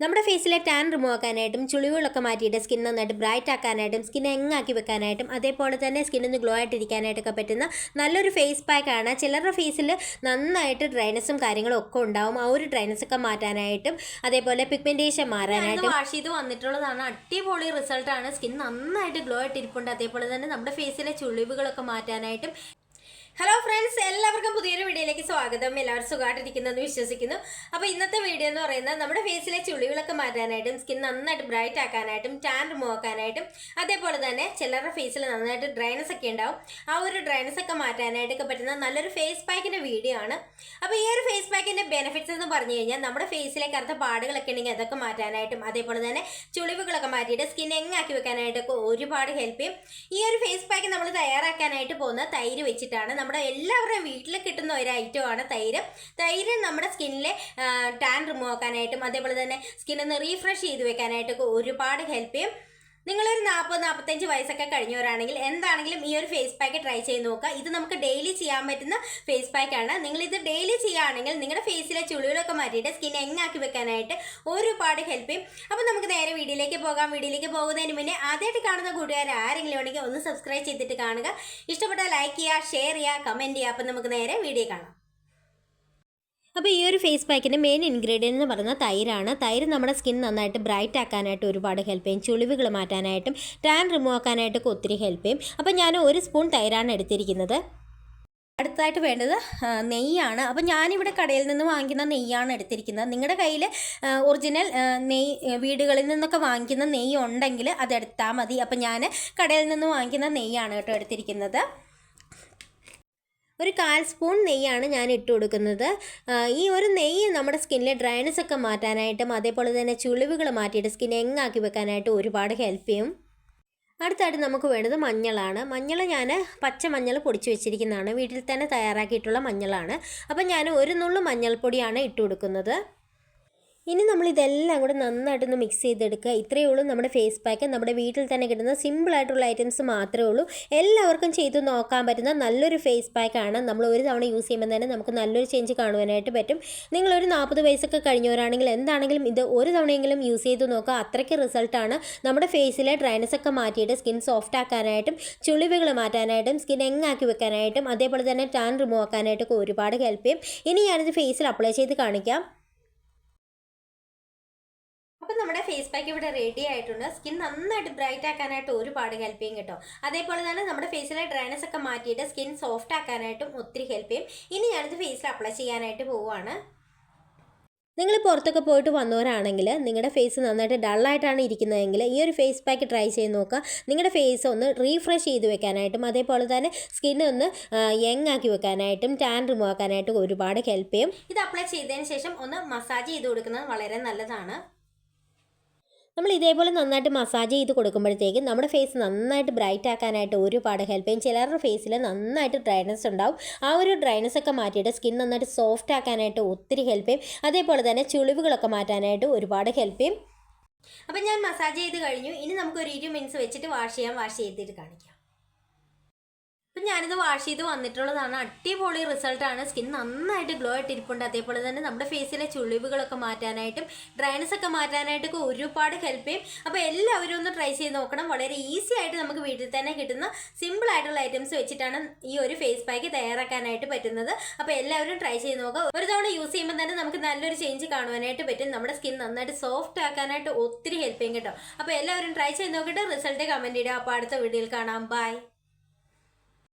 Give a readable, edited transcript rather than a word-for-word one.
നമ്മുടെ ഫേസിലെ tan remove ആക്കാനായിട്ടും ചുളിവുകളൊക്കെ മാറ്റിയിട്ട് skin നന്നായിട്ട് ബ്രൈറ്റ് ആക്കാനായിട്ടും സ്കിൻ എങ്ങാക്കി വെക്കാനായിട്ടും അതേപോലെ തന്നെ സ്കിന്നൊന്ന് ഗ്ലോ ആയിട്ടിരിക്കാനായിട്ടൊക്കെ പറ്റുന്ന നല്ലൊരു ഫേസ് പാക്കാണ്. ചിലരുടെ ഫേസിൽ നന്നായിട്ട് ഡ്രൈനസും കാര്യങ്ങളും ഒക്കെ ഉണ്ടാവും. ആ ഒരു ഡ്രൈനസൊക്കെ മാറ്റാനായിട്ടും അതേപോലെ പിഗ്മെൻറ്റേഷൻ മാറാനായിട്ടും വാഷ് ചെയ്ത് വന്നിട്ടുള്ളതാണ്. അടിപൊളി റിസൾട്ടാണ്. സ്കിൻ നന്നായിട്ട് ഗ്ലോ ആയിട്ടിരിപ്പുണ്ട്. അതേപോലെ തന്നെ നമ്മുടെ ഫേസിലെ ചുളിവുകളൊക്കെ മാറ്റാനായിട്ടും. ഹലോ ഫ്രണ്ട്സ്, എല്ലാവർക്കും പുതിയൊരു വീഡിയോയിലേക്ക് സ്വാഗതം. എല്ലാവരും സുഖമായിട്ടിരിക്കുന്നതെന്ന് വിശ്വസിക്കുന്നു. അപ്പോൾ ഇന്നത്തെ വീഡിയോ എന്ന് പറയുന്നത് നമ്മുടെ ഫേസിലെ ചുളിവുകളൊക്കെ മാറ്റാനായിട്ടും സ്കിൻ നന്നായിട്ട് ബ്രൈറ്റ് ആക്കാനായിട്ടും ടാൻ റിമൂവ് ആക്കാനായിട്ടും അതേപോലെ തന്നെ ചിലരുടെ ഫേസിൽ നന്നായിട്ട് ഡ്രൈനസ് ഒക്കെ ഉണ്ടാവും. ആ ഒരു ഡ്രൈനസ് ഒക്കെ മാറ്റാനായിട്ടൊക്കെ പറ്റുന്ന നല്ലൊരു ഫേസ് പാക്കിൻ്റെ വീഡിയോ ആണ്. അപ്പോൾ ഈ ഒരു ഫേസ് പാക്കിൻ്റെ ബെനിഫിറ്റ്സ് എന്ന് പറഞ്ഞു കഴിഞ്ഞാൽ നമ്മുടെ ഫേസിലെ കറുത്ത പാടുകളൊക്കെ ഉണ്ടെങ്കിൽ അതൊക്കെ മാറ്റാനായിട്ടും അതേപോലെ തന്നെ ചുളിവുകളൊക്കെ മാറ്റിയിട്ട് സ്കിൻ എങ്ങാക്കി വെക്കാനായിട്ടൊക്കെ ഒരുപാട് ഹെൽപ്പ് ചെയ്യും. ഈ ഒരു ഫേസ് പാക്ക് നമ്മൾ തയ്യാറാക്കാനായിട്ട് പോകുന്ന തൈര് വെച്ചിട്ടാണ്. നമ്മുടെ എല്ലാവരുടെയും വീട്ടിൽ കിട്ടുന്ന ഒരു ഐറ്റമാണ് തൈര് നമ്മുടെ സ്കിന്നിലെ ടാൻ റിമൂവ് ആക്കാനായിട്ടും അതേപോലെ തന്നെ സ്കിന്നൊന്ന് റീഫ്രഷ് ചെയ്ത് വെക്കാനായിട്ടൊക്കെ ഒരുപാട് ഹെൽപ്പ് ചെയ്യും. നിങ്ങളൊരു 40-45 വയസ്സൊക്കെ കഴിഞ്ഞവരാണെങ്കിൽ എന്താണെങ്കിലും ഈ ഒരു ഫേസ് പാക്ക് ട്രൈ ചെയ്ത് നോക്കുക. ഇത് നമുക്ക് ഡെയിലി ചെയ്യാൻ പറ്റുന്ന ഫേസ് പാക്കാണ്. നിങ്ങളിത് ഡെയിലി ചെയ്യുകയാണെങ്കിൽ നിങ്ങളുടെ ഫേസിലെ ചുളിവുകളൊക്കെ മാറ്റിയിട്ട് സ്കിൻ എങ്ങാക്കി വെക്കാനായിട്ട് ഒരുപാട് ഹെൽപ്പ് ചെയ്യും. അപ്പോൾ നമുക്ക് നേരെ വീഡിയോയിലേക്ക് പോകാം. വീഡിയോയിലേക്ക് പോകുന്നതിന് മുന്നേ ആദ്യമായിട്ട് കാണുന്ന കൂട്ടുകാർ ആരെങ്കിലും ഉണ്ടെങ്കിൽ ഒന്ന് സബ്സ്ക്രൈബ് ചെയ്തിട്ട് കാണുക. ഇഷ്ടപ്പെട്ടാൽ ലൈക്ക് ചെയ്യുക, ഷെയർ ചെയ്യുക, കമൻറ്റ് ചെയ്യുക. അപ്പോൾ നമുക്ക് നേരെ വീഡിയോ കാണാം. അപ്പോൾ ഈ ഒരു ഫേസ് പാക്കിൻ്റെ മെയിൻ ഇൻഗ്രീഡിയൻ്റ് എന്ന് പറയുന്നത് തൈരാണ്. തൈര് നമ്മുടെ സ്കിൻ നന്നായിട്ട് ബ്രൈറ്റ് ആക്കാനായിട്ട് ഒരുപാട് ഹെൽപ്പ് ചെയ്യും. ചുളിവുകൾ മാറ്റാനായിട്ടും ടാൻ റിമൂവ് ആക്കാനായിട്ടൊക്കെ ഒത്തിരി ഹെൽപ്പ് ചെയ്യും. അപ്പോൾ ഞാൻ 1 സ്പൂൺ തൈരാണ് എടുത്തിരിക്കുന്നത്. അടുത്തതായിട്ട് വേണ്ടത് നെയ്യാണ്. അപ്പോൾ ഞാനിവിടെ കടയിൽ നിന്ന് വാങ്ങിക്കുന്ന നെയ്യാണ് എടുത്തിരിക്കുന്നത്. നിങ്ങളുടെ കയ്യിൽ ഒറിജിനൽ നെയ്യ് വീടുകളിൽ നിന്നൊക്കെ വാങ്ങിക്കുന്ന നെയ്യ് ഉണ്ടെങ്കിൽ അതെടുത്താൽ മതി. അപ്പോൾ ഞാൻ കടയിൽ നിന്ന് വാങ്ങിക്കുന്ന നെയ്യാണ് കേട്ടോ എടുത്തിരിക്കുന്നത്. ഒരു 1/4 സ്പൂൺ നെയ്യാണ് ഞാൻ ഇട്ട് കൊടുക്കുന്നത്. ഈ ഒരു നെയ്യ് നമ്മുടെ സ്കിന്നിലെ ഡ്രൈനസ് ഒക്കെ മാറ്റാനായിട്ടും അതേപോലെ തന്നെ ചുളിവുകൾ മാറ്റിയിട്ട് സ്കിൻ എങ്ങാക്കി വെക്കാനായിട്ട് ഒരുപാട് ഹെൽപ്പ് ചെയ്യും. അടുത്തായിട്ട് നമുക്ക് വേണ്ടത് മഞ്ഞളാണ്. മഞ്ഞൾ ഞാൻ പച്ചമഞ്ഞൾ പൊടിച്ച് വെച്ചിരിക്കുന്നതാണ്. വീട്ടിൽ തന്നെ തയ്യാറാക്കിയിട്ടുള്ള മഞ്ഞളാണ്. അപ്പം ഞാൻ 1 നുള്ളു മഞ്ഞൾപ്പൊടിയാണ് ഇട്ട് കൊടുക്കുന്നത്. ഇനി നമ്മൾ ഇതെല്ലാം കൂടെ നന്നായിട്ടൊന്ന് മിക്സ് ചെയ്തെടുക്കുക. ഇത്രയേ ഉള്ളൂ നമ്മുടെ ഫേസ് പാക്ക്. നമ്മുടെ വീട്ടിൽ തന്നെ കിട്ടുന്ന സിമ്പിളായിട്ടുള്ള ഐറ്റംസ് മാത്രമേ ഉള്ളൂ. എല്ലാവർക്കും ചെയ്ത് നോക്കാൻ പറ്റുന്ന നല്ലൊരു ഫേസ് പാക്കാണ്. നമ്മൾ ഒരു തവണ യൂസ് ചെയ്യുമ്പോൾ തന്നെ നമുക്ക് നല്ലൊരു ചേഞ്ച് കാണുവാനായിട്ട് പറ്റും. നിങ്ങളൊരു 40 വയസ്സൊക്കെ കഴിഞ്ഞവരാണെങ്കിൽ എന്താണെങ്കിലും ഇത് ഒരു തവണയെങ്കിലും യൂസ് ചെയ്ത് നോക്കുക. അത്രയ്ക്ക് റിസൾട്ടാണ്. നമ്മുടെ ഫേസിലെ ഡ്രൈനസ് ഒക്കെ മാറ്റിയിട്ട് സ്കിൻ സോഫ്റ്റ് ആക്കാനായിട്ടും ചുളിവുകൾ മാറ്റാനായിട്ടും സ്കിൻ എങ്ങാക്കി വെക്കാനായിട്ടും അതേപോലെ തന്നെ ടാൻ റിമൂവ് ആക്കാനായിട്ടൊക്കെ ഒരുപാട് ഹെൽപ്പ് ചെയ്യും. ഇനി ഞാനിത് ഫേസിൽ അപ്ലൈ ചെയ്ത് കാണിക്കാം. അപ്പോൾ നമ്മുടെ ഫേസ് പാക്ക് ഇവിടെ റെഡി ആയിട്ടുണ്ട്. സ്കിൻ നന്നായിട്ട് ബ്രൈറ്റ് ആക്കാനായിട്ട് ഒരുപാട് ഹെൽപ്പ് ചെയ്യും കേട്ടോ. അതേപോലെ തന്നെ നമ്മുടെ ഫേസിലെ ഡ്രൈനസ് ഒക്കെ മാറ്റിയിട്ട് സ്കിൻ സോഫ്റ്റ് ആക്കാനായിട്ടും ഒത്തിരി ഹെൽപ്പ് ചെയ്യും. ഇനി ഞാനിത് ഫേസിൽ അപ്ലൈ ചെയ്യാനായിട്ട് പോവുകയാണ്. നിങ്ങൾ പുറത്തൊക്കെ പോയിട്ട് വന്നവരാണെങ്കിൽ നിങ്ങളുടെ ഫേസ് നന്നായിട്ട് ഡള്ളായിട്ടാണ് ഇരിക്കുന്നതെങ്കിൽ ഈ ഒരു ഫേസ് പാക്ക് ട്രൈ ചെയ്ത് നോക്കുക. നിങ്ങളുടെ ഫേസ് ഒന്ന് റീഫ്രഷ് ചെയ്ത് വെക്കാനായിട്ടും അതേപോലെ തന്നെ സ്കിന്നൊന്ന് യങ് ആക്കി വെക്കാനായിട്ടും ടാൻ റിമൂവ് ആക്കാനായിട്ടും ഒരുപാട് ഹെൽപ്പ് ചെയ്യും. ഇത് അപ്ലൈ ചെയ്തതിന് ശേഷം ഒന്ന് മസാജ് ചെയ്ത് കൊടുക്കുന്നത് വളരെ നല്ലതാണ്. നമ്മൾ ഇതേപോലെ നന്നായിട്ട് മസാജ് ചെയ്ത് കൊടുക്കുമ്പോഴത്തേക്കും നമ്മുടെ ഫേസ് നന്നായിട്ട് ബ്രൈറ്റ് ആക്കാനായിട്ട് ഒരുപാട് ഹെൽപ്പ് ചെയ്യും. ചിലരുടെ ഫേസിൽ നന്നായിട്ട് ഡ്രൈനസ് ഉണ്ടാവും. ആ ഒരു ഡ്രൈനസ് ഒക്കെ മാറ്റിയിട്ട് സ്കിൻ നന്നായിട്ട് സോഫ്റ്റ് ആക്കാനായിട്ട് ഒത്തിരി ഹെൽപ്പ് ചെയ്യും. അതേപോലെ തന്നെ ചുളിവുകളൊക്കെ മാറ്റാനായിട്ട് ഒരുപാട് ഹെൽപ്പ് ചെയ്യും. അപ്പം ഞാൻ മസാജ് ചെയ്ത് കഴിഞ്ഞു. ഇനി നമുക്കൊരു 20 മിനിറ്റ്സ് വെച്ചിട്ട് വാഷ് ചെയ്തിട്ട് കാണിക്കാം. അപ്പം ഞാനിത് വാഷ് ചെയ്ത് വന്നിട്ടുള്ളതാണ്. അടിപൊളി റിസൾട്ടാണ്. സ്കിൻ നന്നായിട്ട് ഗ്ലോ ആയിട്ടിരിപ്പുണ്ട്. അതേപോലെ തന്നെ നമ്മുടെ ഫേസിലെ ചുളിവുകളൊക്കെ മാറ്റാനായിട്ടും ഡ്രൈനസ് ഒക്കെ മാറ്റാനായിട്ടൊക്കെ ഒരുപാട് ഹെൽപ്പ് ചെയ്യും. അപ്പോൾ എല്ലാവരും ഒന്ന് ട്രൈ ചെയ്ത് നോക്കണം. വളരെ ഈസി ആയിട്ട് നമുക്ക് വീട്ടിൽ തന്നെ കിട്ടുന്ന സിമ്പിൾ ആയിട്ടുള്ള ഐറ്റംസ് വെച്ചിട്ടാണ് ഈ ഒരു ഫേസ് പാക്ക് തയ്യാറാക്കാനായിട്ട് പറ്റുന്നത്. അപ്പോൾ എല്ലാവരും ട്രൈ ചെയ്ത് നോക്കുക. ഒരു തവണ യൂസ് ചെയ്യുമ്പോൾ തന്നെ നമുക്ക് നല്ലൊരു ചേഞ്ച് കാണുവാനായിട്ട് പറ്റും. നമ്മുടെ സ്കിൻ നന്നായിട്ട് സോഫ്റ്റ് ആക്കാനായിട്ട് ഒത്തിരി ഹെൽപ്പ് ചെയ്യും കേട്ടോ. അപ്പോൾ എല്ലാവരും ട്രൈ ചെയ്ത് നോക്കിയിട്ട് റിസൾട്ട് കമൻറ്റ് ചെയ്യുക. അപ്പോൾ അടുത്ത വീഡിയോയിൽ കാണാം. ബൈ.